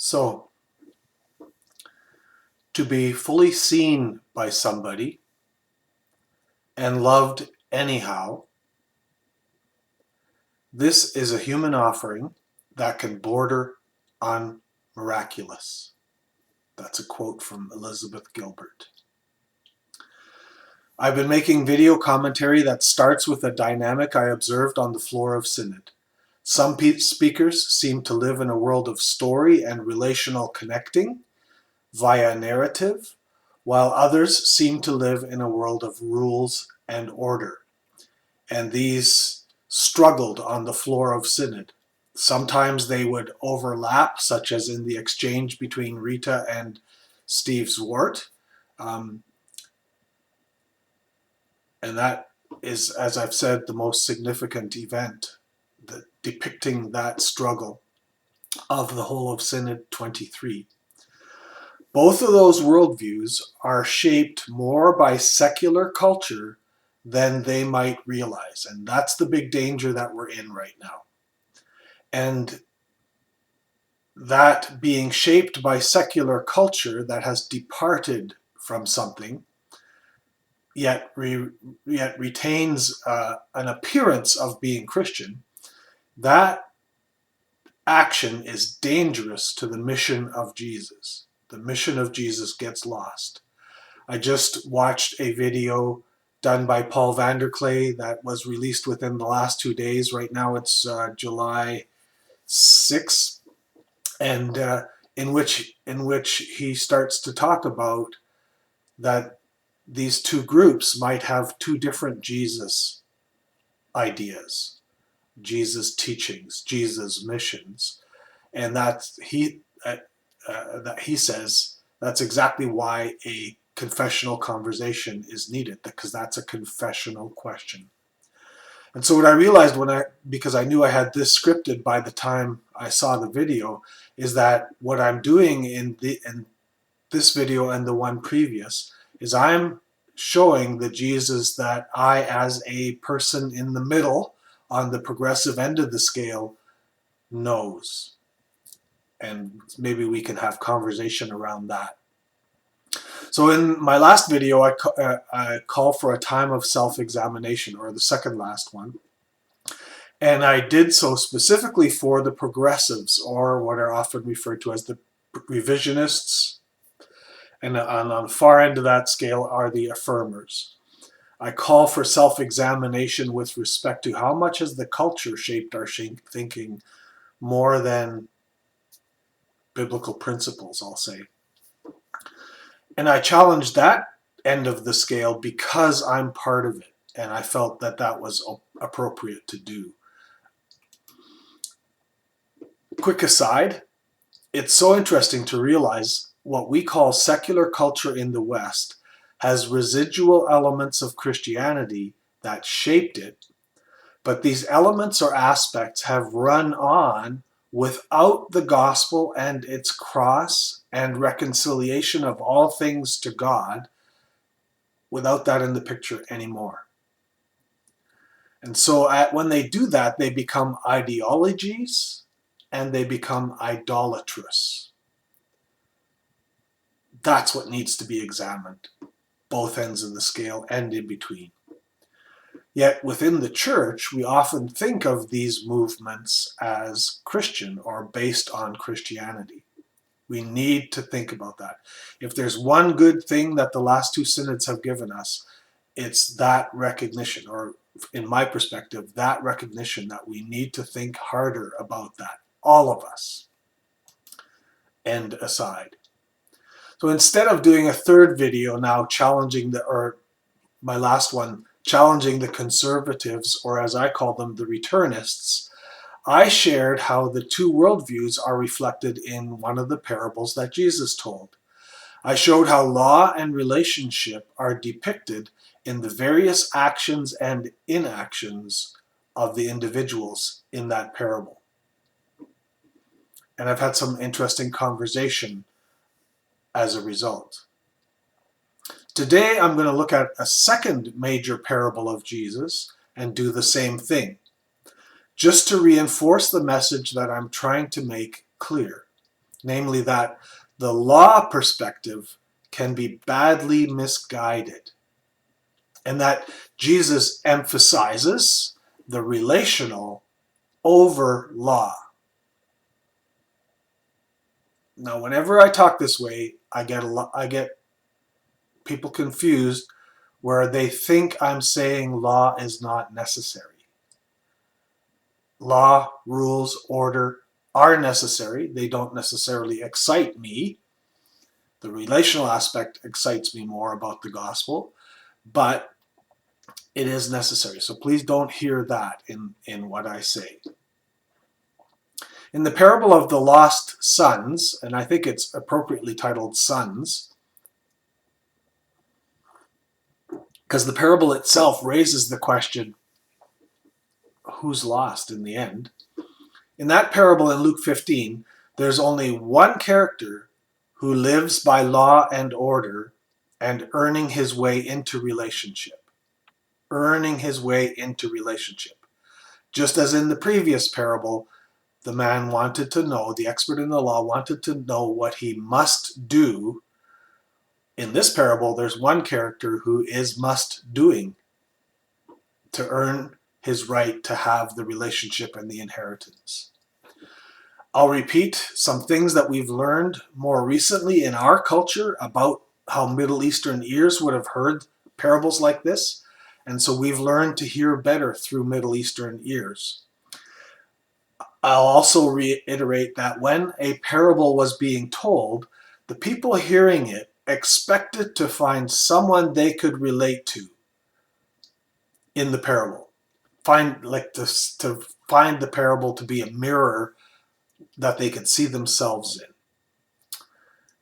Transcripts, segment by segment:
So, to be fully seen by somebody and loved anyhow, this is a human offering that can border on miraculous. That's a quote from Elizabeth Gilbert. I've been making video commentary that starts with a dynamic I observed on the floor of Synod. Some speakers seem to live in a world of story and relational connecting via narrative, while others seem to live in a world of rules and order. And these struggled on the floor of Synod. Sometimes they would overlap, such as in the exchange between Rita and Steve Zwart. And that is, as I've said, the most significant event, depicting that struggle of the whole of Synod 23. Both of those worldviews are shaped more by secular culture than they might realize. And that's the big danger that we're in right now. And that being shaped by secular culture that has departed from something, yet retains an appearance of being Christian, that action is dangerous to the mission of Jesus. The mission of Jesus gets lost. I just watched a video done by Paul Vanderklay that was released within the last 2 days. Right now it's July 6th, and in which he starts to talk about that these two groups might have two different Jesus ideas, Jesus teachings, Jesus missions, and that he says that's exactly why a confessional conversation is needed, because that's a confessional question. And so what I realized because I knew I had this scripted by the time I saw the video, is that what I'm doing in this video and the one previous is I'm showing the Jesus that I, as a person in the middle on the progressive end of the scale, knows. And maybe we can have conversation around that. So in my last video, I call for a time of self-examination, or the second last one. And I did so specifically for the progressives, or what are often referred to as the revisionists. And on the far end of that scale are the affirmers. I call for self-examination with respect to how much has the culture shaped our thinking more than biblical principles, I'll say. And I challenged that end of the scale because I'm part of it, and I felt that that was appropriate to do. Quick aside, it's so interesting to realize what we call secular culture in the West has residual elements of Christianity that shaped it, but these elements or aspects have run on without the gospel and its cross and reconciliation of all things to God, without that in the picture anymore. And so when they do that, they become ideologies and they become idolatrous. That's what needs to be examined, both ends of the scale and in between. Yet within the church, we often think of these movements as Christian or based on Christianity. We need to think about that. If there's one good thing that the last two synods have given us, it's that recognition, or in my perspective, that recognition that we need to think harder about that, all of us. End aside. So instead of doing a third video now challenging my last one, challenging the conservatives, or as I call them, the returnists, I shared how the two worldviews are reflected in one of the parables that Jesus told. I showed how law and relationship are depicted in the various actions and inactions of the individuals in that parable. And I've had some interesting conversation as a result. Today I'm going to look at a second major parable of Jesus and do the same thing, just to reinforce the message that I'm trying to make clear. namely that the law perspective can be badly misguided, and that Jesus emphasizes the relational over law. Now, whenever I talk this way, I get people confused where they think I'm saying law is not necessary. Law, rules, order are necessary. They don't necessarily excite me. The relational aspect excites me more about the gospel, but it is necessary. So please don't hear that in what I say. In the parable of the lost sons, and I think it's appropriately titled Sons, because the parable itself raises the question, who's lost in the end? In that parable in Luke 15, there's only one character who lives by law and order and earning his way into relationship. Earning his way into relationship. Just as in the previous parable, the man wanted to know, the expert in the law wanted to know what he must do. In this parable, there's one character who is must doing to earn his right to have the relationship and the inheritance. I'll repeat some things that we've learned more recently in our culture about how Middle Eastern ears would have heard parables like this. And so we've learned to hear better through Middle Eastern ears. I'll also reiterate that when a parable was being told, the people hearing it expected to find someone they could relate to in the parable. To find the parable to be a mirror that they could see themselves in.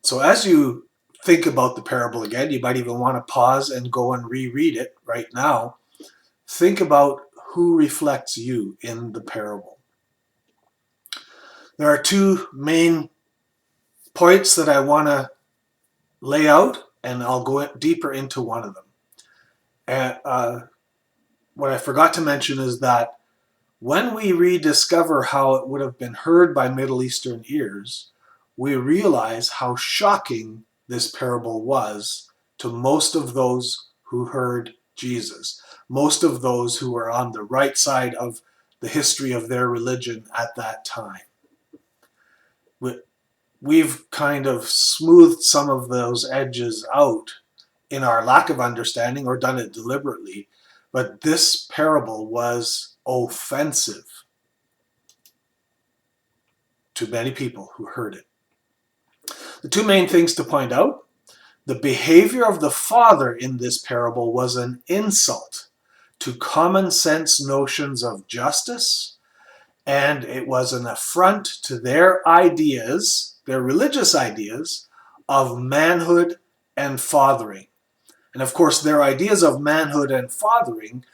So as you think about the parable again, you might even want to pause and go and reread it right now. Think about who reflects you in the parable. There are two main points that I want to lay out, and I'll go deeper into one of them. What I forgot to mention is that when we rediscover how it would have been heard by Middle Eastern ears, we realize how shocking this parable was to most of those who heard Jesus, most of those who were on the right side of the history of their religion at that time. We've kind of smoothed some of those edges out in our lack of understanding or done it deliberately, but this parable was offensive to many people who heard it. The two main things to point out: the behavior of the father in this parable was an insult to common sense notions of justice, and it was an affront to their ideas, their religious ideas, of manhood and fathering. And of course, their ideas of manhood and fathering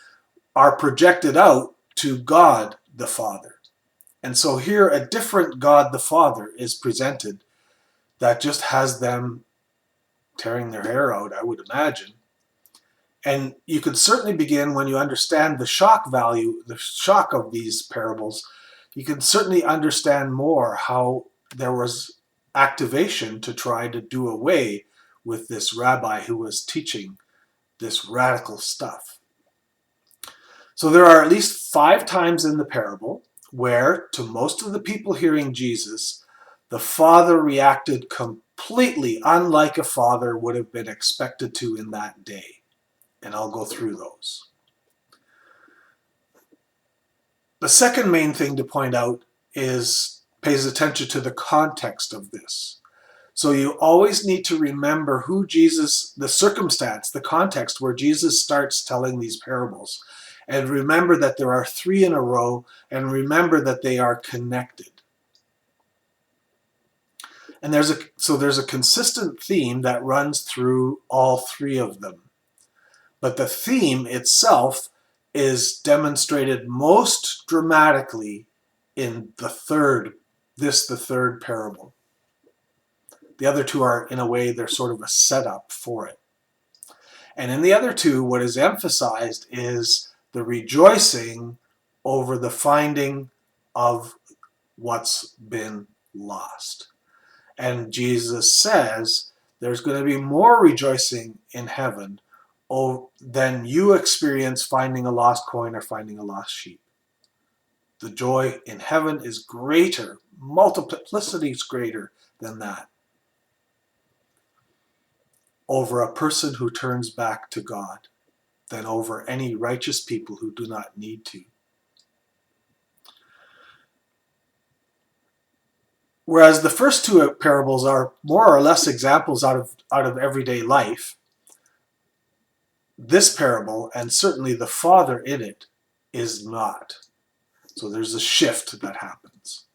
are projected out to God the Father. And so here a different God the Father is presented that just has them tearing their hair out, I would imagine. And you could certainly begin, when you understand the shock value, the shock of these parables, you can certainly understand more how there was activation to try to do away with this rabbi who was teaching this radical stuff. So there are at least 5 times in the parable where, to most of the people hearing Jesus, the father reacted completely unlike a father would have been expected to in that day. And I'll go through those. The second main thing to point out pays attention to the context of this. So you always need to remember who Jesus, the circumstance, the context where Jesus starts telling these parables. And remember that there are 3 in a row, and remember that they are connected. And there's a consistent theme that runs through all 3 of them. But the theme itself is demonstrated most dramatically in the third parable. The other 2 are, in a way, they're sort of a setup for it. And in the other 2, what is emphasized is the rejoicing over the finding of what's been lost. And Jesus says there's going to be more rejoicing in heaven than you experience finding a lost coin or finding a lost sheep. The joy in heaven is greater, multiplicity is greater than that, over a person who turns back to God than over any righteous people who do not need to. Whereas the first two parables are more or less examples out of everyday life, this parable, and certainly the father in it, is not. So there's a shift that happens.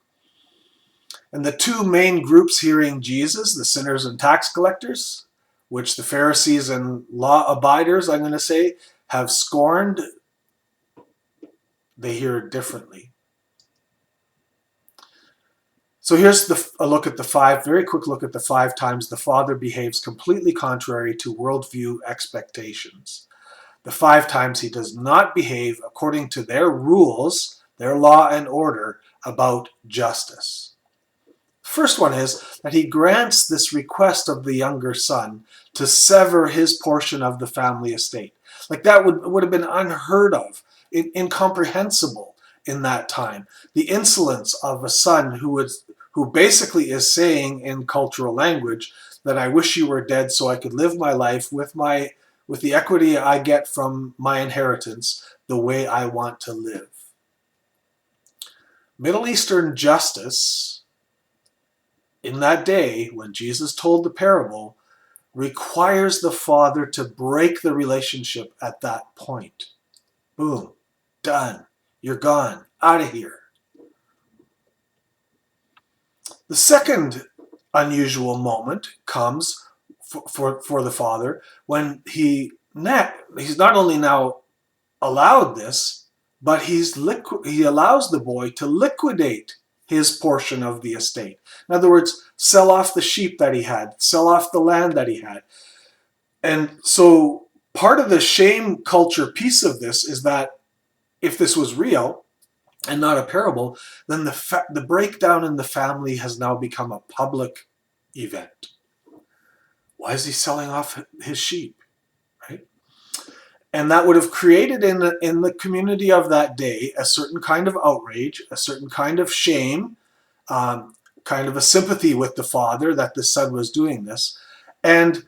And the two main groups hearing Jesus, the sinners and tax collectors, which the Pharisees and law abiders, I'm going to say, have scorned, they hear differently. So here's a look at very quick look at the 5 times the Father behaves completely contrary to worldview expectations. The 5 times he does not behave according to their rules, their law and order about justice. First one is that he grants this request of the younger son to sever his portion of the family estate. Like that would have been unheard of, incomprehensible in that time. The insolence of a son who basically is saying in cultural language that I wish you were dead so I could live my life with the equity I get from my inheritance the way I want to live. Middle Eastern justice in that day, when Jesus told the parable, requires the father to break the relationship at that point. Boom, done, you're gone, out of here. The second unusual moment comes for the father when he's not only now allowed this, but he allows the boy to liquidate his portion of the estate. In other words, sell off the sheep that he had, sell off the land that he had. And so part of the shame culture piece of this is that if this was real and not a parable, then the breakdown in the family has now become a public event. Why is he selling off his sheep, right? And that would have created in the community of that day a certain kind of outrage, a certain kind of shame, kind of a sympathy with the father that the son was doing this. And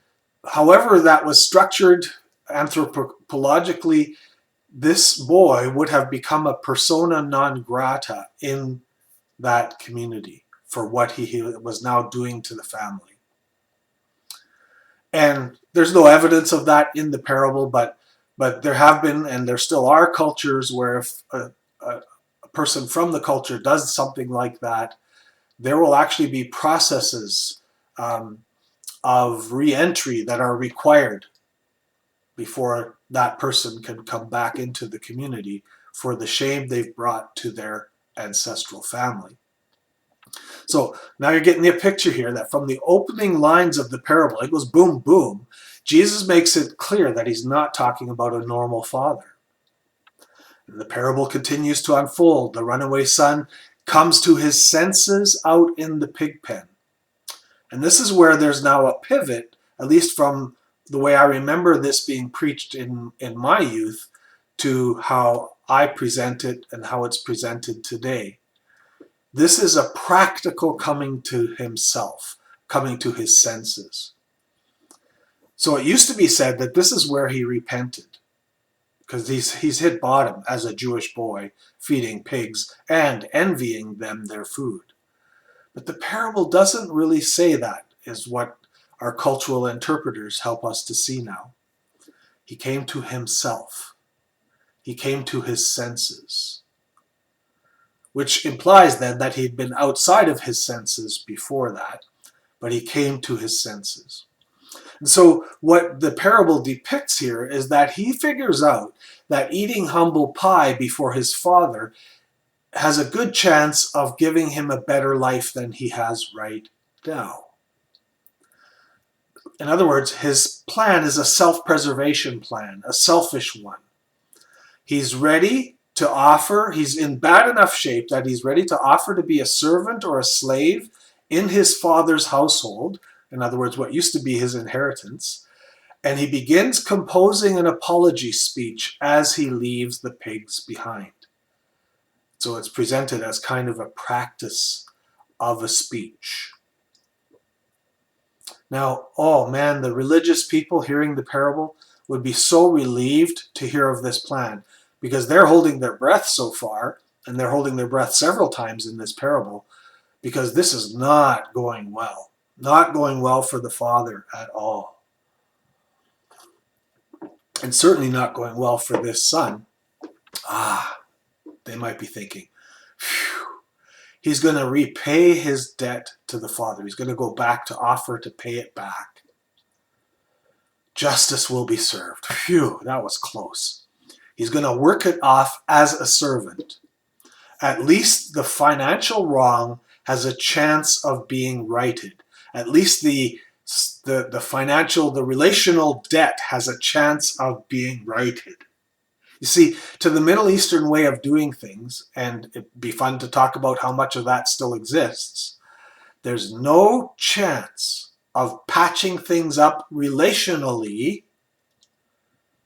however that was structured anthropologically, this boy would have become a persona non grata in that community for what he was now doing to the family. And there's no evidence of that in the parable, but there have been, and there still are cultures where if a person from the culture does something like that, there will actually be processes of re-entry that are required before that person can come back into the community for the shame they've brought to their ancestral family. So now you're getting the picture here that from the opening lines of the parable, it goes boom, boom. Jesus makes it clear that he's not talking about a normal father. And the parable continues to unfold. The runaway son comes to his senses out in the pig pen. And this is where there's now a pivot, at least from the way I remember this being preached in my youth, to how I present it and how it's presented today. This is a practical coming to himself, coming to his senses. So it used to be said that this is where he repented, because he's hit bottom as a Jewish boy, feeding pigs and envying them their food. But the parable doesn't really say that, is what our cultural interpreters help us to see now. He came to himself. He came to his senses, which implies then that he'd been outside of his senses before that, but he came to his senses. And so what the parable depicts here is that he figures out that eating humble pie before his father has a good chance of giving him a better life than he has right now. In other words, his plan is a self-preservation plan, a selfish one. He's ready to offer, he's in bad enough shape that he's ready to offer to be a servant or a slave in his father's household, in other words, what used to be his inheritance, and he begins composing an apology speech as he leaves the pigs behind. So it's presented as kind of a practice of a speech. Now, oh man, the religious people hearing the parable would be so relieved to hear of this plan, because they're holding their breath so far, and they're holding their breath several times in this parable, because this is not going well. Not going well for the father at all. And certainly not going well for this son. They might be thinking, phew, he's going to repay his debt to the father. He's going to go back to offer to pay it back. Justice will be served. Phew, that was close. He's going to work it off as a servant. At least the financial wrong has a chance of being righted. At least the relational debt has a chance of being righted. You see, to the Middle Eastern way of doing things, and it'd be fun to talk about how much of that still exists, there's no chance of patching things up relationally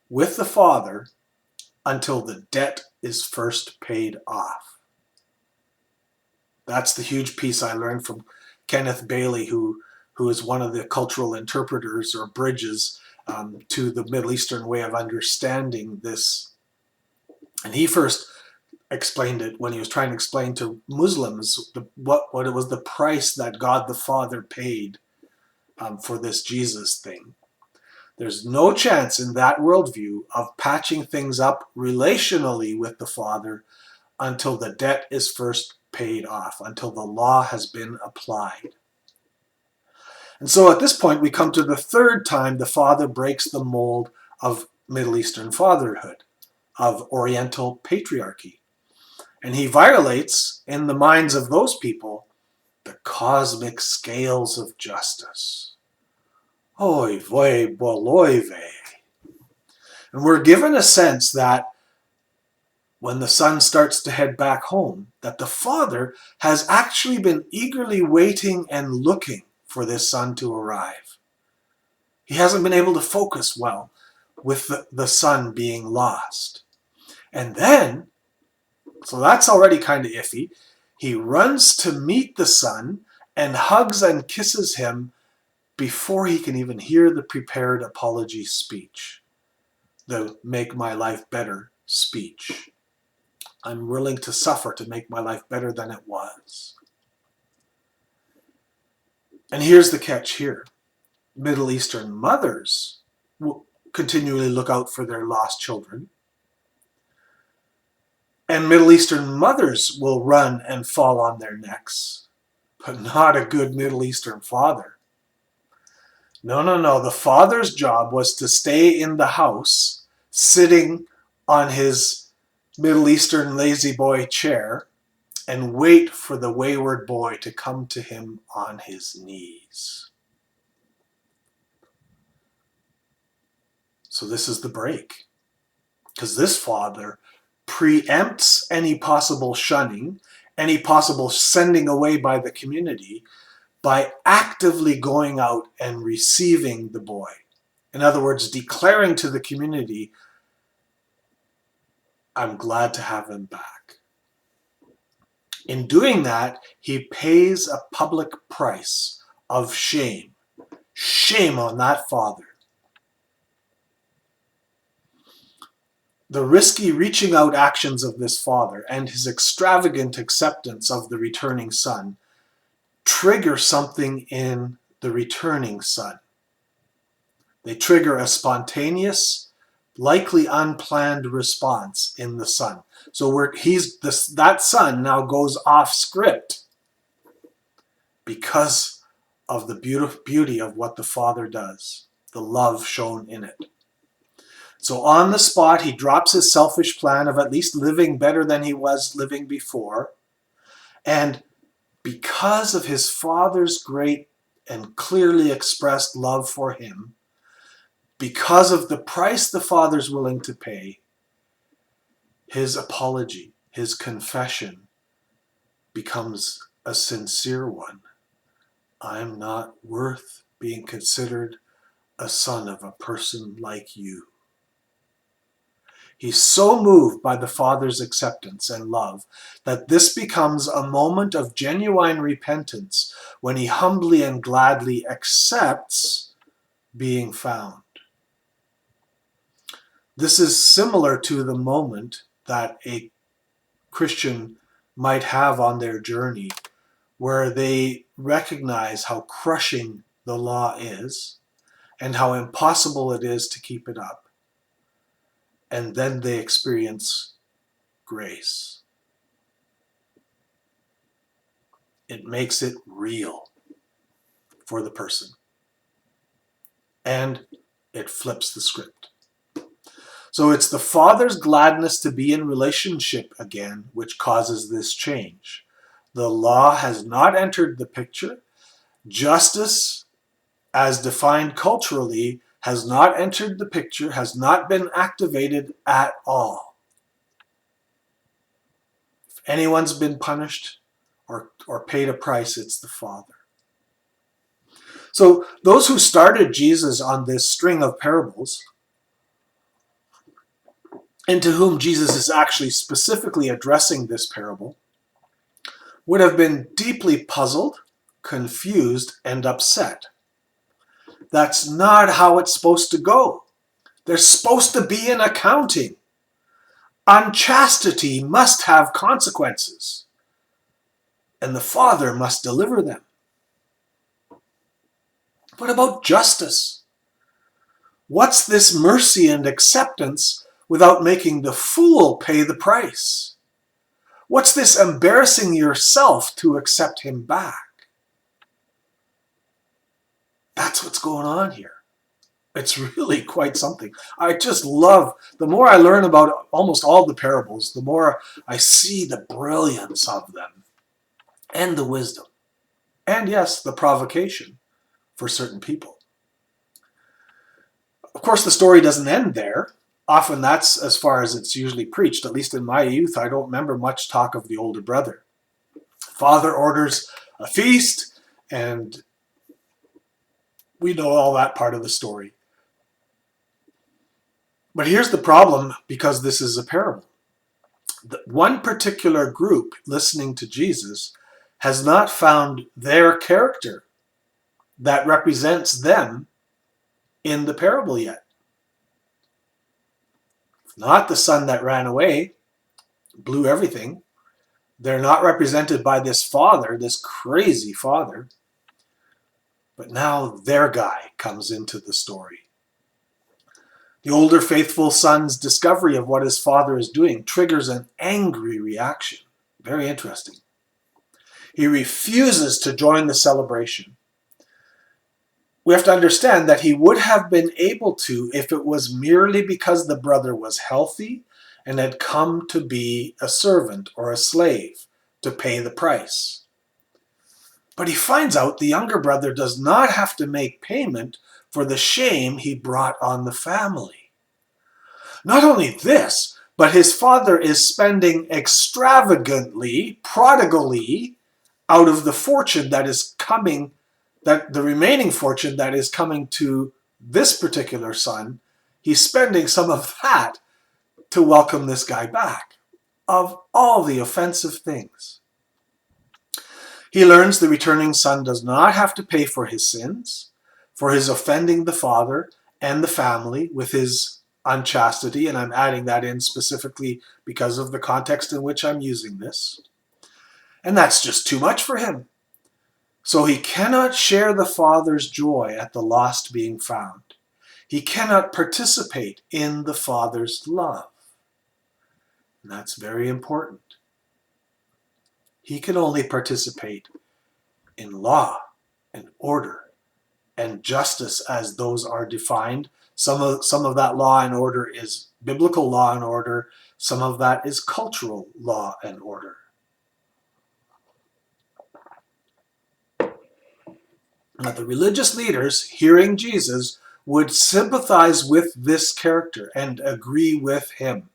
with the father until the debt is first paid off. That's the huge piece I learned from Kenneth Bailey, who is one of the cultural interpreters or bridges to the Middle Eastern way of understanding this. And he first explained it when he was trying to explain to Muslims what it was, the price that God the Father paid for this Jesus thing. There's no chance in that worldview of patching things up relationally with the Father until the debt is first paid off, until the law has been applied. And so at this point we come to the third time the Father breaks the mold of Middle Eastern fatherhood, of Oriental patriarchy. And he violates, in the minds of those people, the cosmic scales of justice. Oy vey boloy vey. And we're given a sense that when the son starts to head back home, that the father has actually been eagerly waiting and looking for this son to arrive. He hasn't been able to focus well with the son being lost. And then, so that's already kind of iffy, he runs to meet the son and hugs and kisses him before he can even hear the prepared apology speech, the make my life better speech. I'm willing to suffer to make my life better than it was. And here's the catch here. Middle Eastern mothers will continually look out for their lost children. And Middle Eastern mothers will run and fall on their necks. But not a good Middle Eastern father. No. The father's job was to stay in the house, sitting on his Middle Eastern lazy boy chair, and wait for the wayward boy to come to him on his knees. So this is the break. Because this father preempts any possible shunning, any possible sending away by the community, by actively going out and receiving the boy. In other words, declaring to the community, I'm glad to have him back. In doing that, he pays a public price of shame. Shame on that father. The risky reaching out actions of this father and his extravagant acceptance of the returning son trigger something in the returning son. They trigger a spontaneous, likely unplanned response in the son. So that son now goes off script because of the beauty of what the father does, the love shown in it. So on the spot, he drops his selfish plan of at least living better than he was living before. And because of his father's great and clearly expressed love for him, because of the price the father's willing to pay, his apology, his confession becomes a sincere one. I'm not worth being considered a son of a person like you. He's so moved by the Father's acceptance and love that this becomes a moment of genuine repentance when he humbly and gladly accepts being found. This is similar to the moment that a Christian might have on their journey where they recognize how crushing the law is and how impossible it is to keep it up. And then they experience grace. It makes it real for the person. And it flips the script. So it's the Father's gladness to be in relationship again which causes this change. The law has not entered the picture. Justice, as defined culturally, has not entered the picture, has not been activated at all. If anyone's been punished or paid a price, it's the Father. So those who started Jesus on this string of parables, and to whom Jesus is actually specifically addressing this parable, would have been deeply puzzled, confused, and upset. That's not how it's supposed to go. There's supposed to be an accounting. Unchastity must have consequences, and the Father must deliver them. What about justice? What's this mercy and acceptance without making the fool pay the price? What's this embarrassing yourself to accept him back? That's what's going on here. It's really quite something. I just love, the more I learn about almost all the parables, the more I see the brilliance of them and the wisdom. And yes, the provocation for certain people. Of course, the story doesn't end there. Often that's as far as it's usually preached. At least in my youth, I don't remember much talk of the older brother. Father orders a feast, and we know all that part of the story. But here's the problem, because this is a parable. One particular group listening to Jesus has not found their character that represents them in the parable yet. Not the son that ran away, blew everything. They're not represented by this father, this crazy father. But now their guy comes into the story. The older faithful son's discovery of what his father is doing triggers an angry reaction. Very interesting. He refuses to join the celebration. We have to understand that he would have been able to if it was merely because the brother was healthy and had come to be a servant or a slave to pay the price. But he finds out the younger brother does not have to make payment for the shame he brought on the family. Not only this, but his father is spending extravagantly, prodigally, out of the fortune that is coming, that the remaining fortune that is coming to this particular son. He's spending some of that to welcome this guy back. Of all the offensive things. He learns the returning son does not have to pay for his sins, for his offending the father and the family with his unchastity, and I'm adding that in specifically because of the context in which I'm using this. And that's just too much for him. So he cannot share the Father's joy at the lost being found. He cannot participate in the Father's love. And that's very important. He can only participate in law and order and justice as those are defined. Some of that law and order is biblical law and order. Some of that is cultural law and order. Now, the religious leaders, hearing Jesus, would sympathize with this character and agree with him.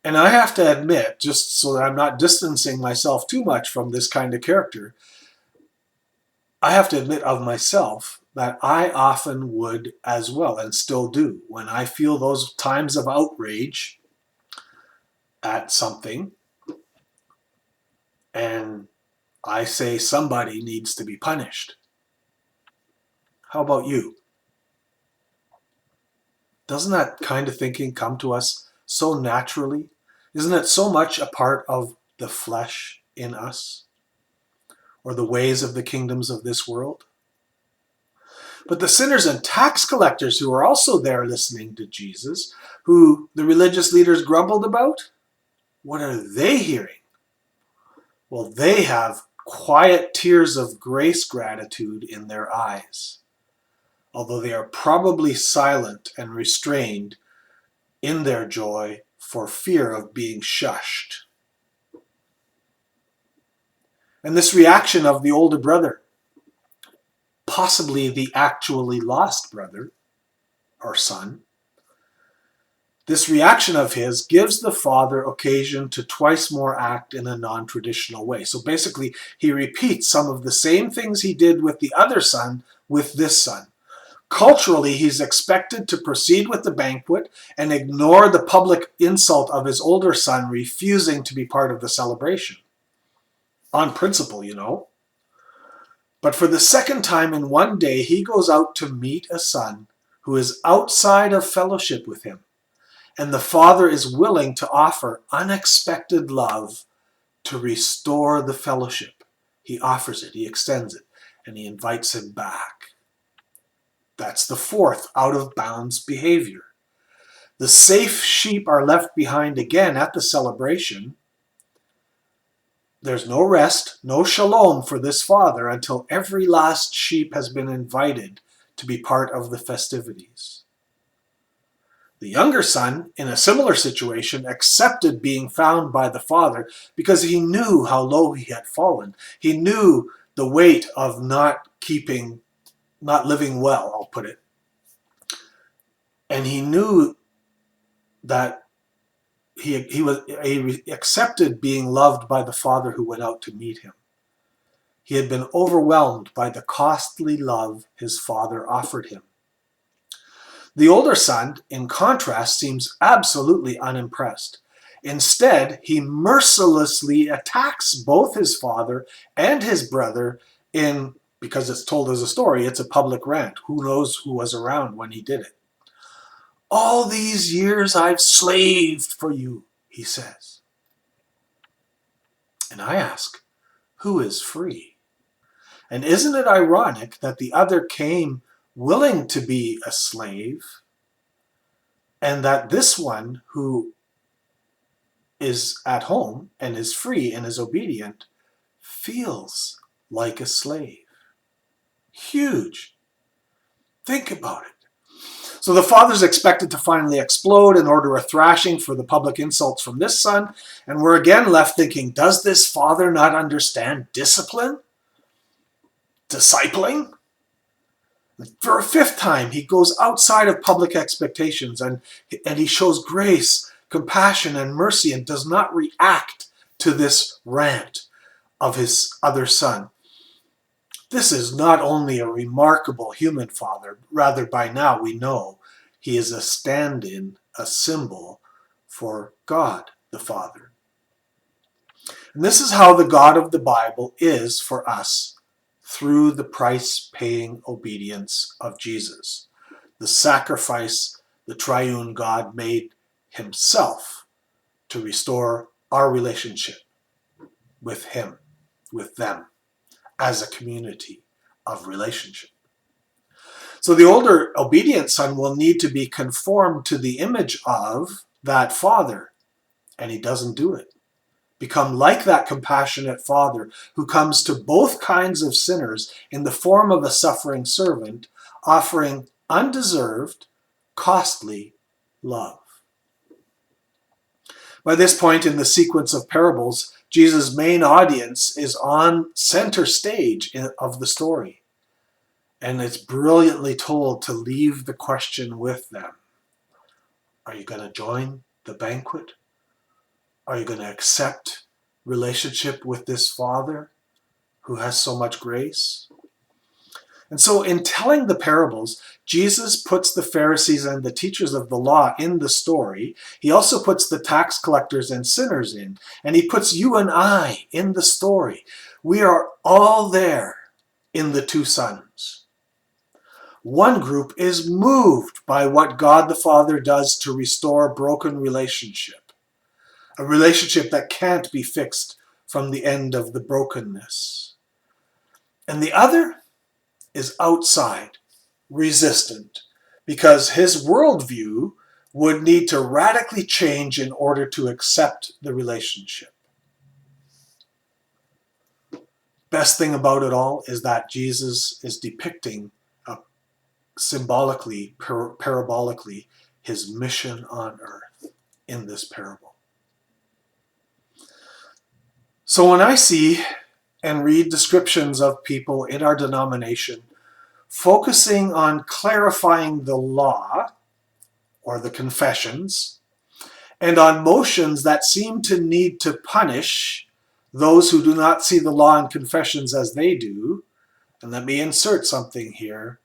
And I have to admit, just so that I'm not distancing myself too much from this kind of character, I have to admit of myself that I often would as well, and still do, when I feel those times of outrage at something, and I say somebody needs to be punished. How about you? Doesn't that kind of thinking come to us so naturally? Isn't it so much a part of the flesh in us, or the ways of the kingdoms of this world? But the sinners and tax collectors who are also there listening to Jesus, who the religious leaders grumbled about, what are they hearing? Well, they have quiet tears of grace gratitude in their eyes, although they are probably silent and restrained in their joy for fear of being shushed. And this reaction of the older brother, possibly the actually lost brother or son, this reaction of his gives the father occasion to twice more act in a non-traditional way. So basically, he repeats some of the same things he did with the other son with this son. Culturally, he's expected to proceed with the banquet and ignore the public insult of his older son refusing to be part of the celebration. On principle, you know. But for the second time in one day, he goes out to meet a son who is outside of fellowship with him. And the father is willing to offer unexpected love to restore the fellowship. He offers it, he extends it, and he invites him back. That's the fourth out of bounds behavior. The safe sheep are left behind again at the celebration. There's no rest, no shalom for this father until every last sheep has been invited to be part of the festivities. The younger son, in a similar situation, accepted being found by the father because he knew how low he had fallen. He knew the weight of not living well, I'll put it. And he knew that he accepted being loved by the father who went out to meet him. He had been overwhelmed by the costly love his father offered him. The older son, in contrast, seems absolutely unimpressed. Instead, he mercilessly attacks both his father and his brother because it's told as a story, it's a public rant. Who knows who was around when he did it? All these years I've slaved for you, he says. And I ask, who is free? And isn't it ironic that the other came willing to be a slave, and that this one who is at home and is free and is obedient feels like a slave? Huge. Think about it. So the father's expected to finally explode and order a thrashing for the public insults from this son, and we're again left thinking, does this father not understand discipline? Discipling? For a fifth time, he goes outside of public expectations and he shows grace, compassion, and mercy and does not react to this rant of his other son. This is not only a remarkable human father, rather by now we know he is a stand-in, a symbol for God the Father. And this is how the God of the Bible is for us through the price-paying obedience of Jesus, the sacrifice the triune God made himself to restore our relationship with him, with them, as a community of relationship. So the older obedient son will need to be conformed to the image of that father, and he doesn't do it. Become like that compassionate father who comes to both kinds of sinners in the form of a suffering servant, offering undeserved, costly love. By this point in the sequence of parables, Jesus' main audience is on center stage of the story. And it's brilliantly told to leave the question with them. Are you going to join the banquet? Are you going to accept relationship with this Father who has so much grace? And so in telling the parables, Jesus puts the Pharisees and the teachers of the law in the story. He also puts the tax collectors and sinners in. And he puts you and I in the story. We are all there in the two sons. One group is moved by what God the Father does to restore a broken relationship. A relationship that can't be fixed from the end of the brokenness. And the other is outside, resistant, because his worldview would need to radically change in order to accept the relationship. Best thing about it all is that Jesus is depicting symbolically, parabolically, his mission on earth in this parable. So when I see and read descriptions of people in our denomination focusing on clarifying the law, or the confessions, and on motions that seem to need to punish those who do not see the law and confessions as they do, and let me insert something here,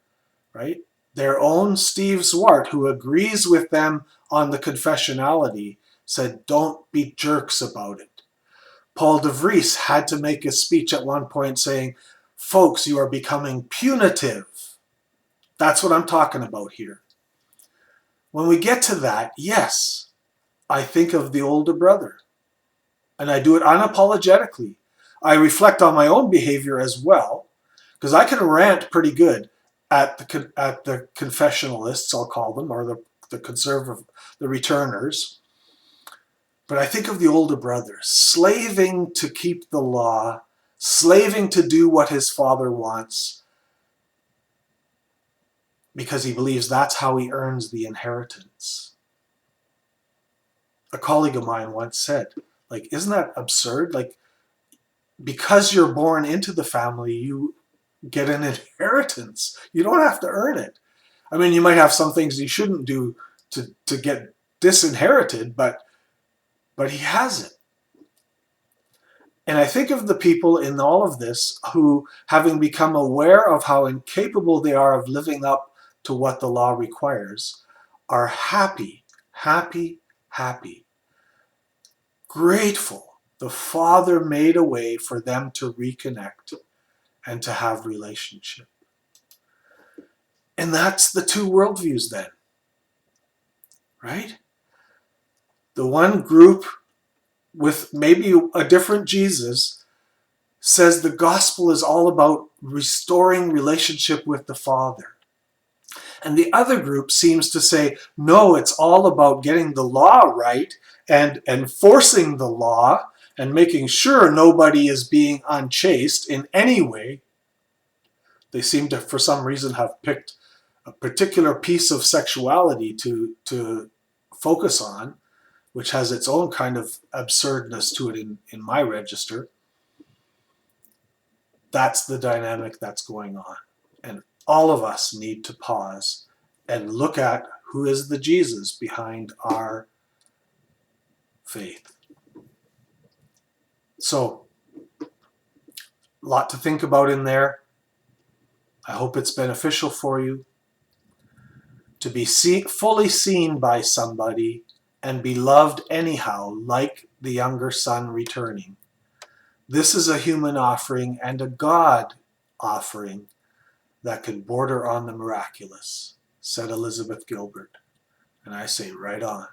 right? Their own Steve Zwart, who agrees with them on the confessionality, said, don't be jerks about it. Paul de Vries had to make a speech at one point saying, folks, you are becoming punitive. That's what I'm talking about here. When we get to that, yes, I think of the older brother. And I do it unapologetically. I reflect on my own behavior as well, because I can rant pretty good at the confessionalists, I'll call them, or the conservative, the returners. But I think of the older brother, slaving to keep the law, slaving to do what his father wants, because he believes that's how he earns the inheritance. A colleague of mine once said, like, isn't that absurd? Like, because you're born into the family, you get an inheritance. You don't have to earn it. I mean, you might have some things you shouldn't do to get disinherited, but he has it. And I think of the people in all of this who, having become aware of how incapable they are of living up to what the law requires, are happy, grateful. The Father made a way for them to reconnect and to have relationship. And that's the two worldviews then, right? The one group with maybe a different Jesus says the gospel is all about restoring relationship with the Father. And the other group seems to say, no, it's all about getting the law right and enforcing the law and making sure nobody is being unchaste in any way. They seem to, for some reason, have picked a particular piece of sexuality to focus on, which has its own kind of absurdness to it in my register. That's the dynamic that's going on. And all of us need to pause and look at who is the Jesus behind our faith. So, a lot to think about in there. I hope it's beneficial for you to be fully seen by somebody and be loved anyhow, like the younger son returning. This is a human offering and a God offering that can border on the miraculous, said Elizabeth Gilbert. And I say, right on.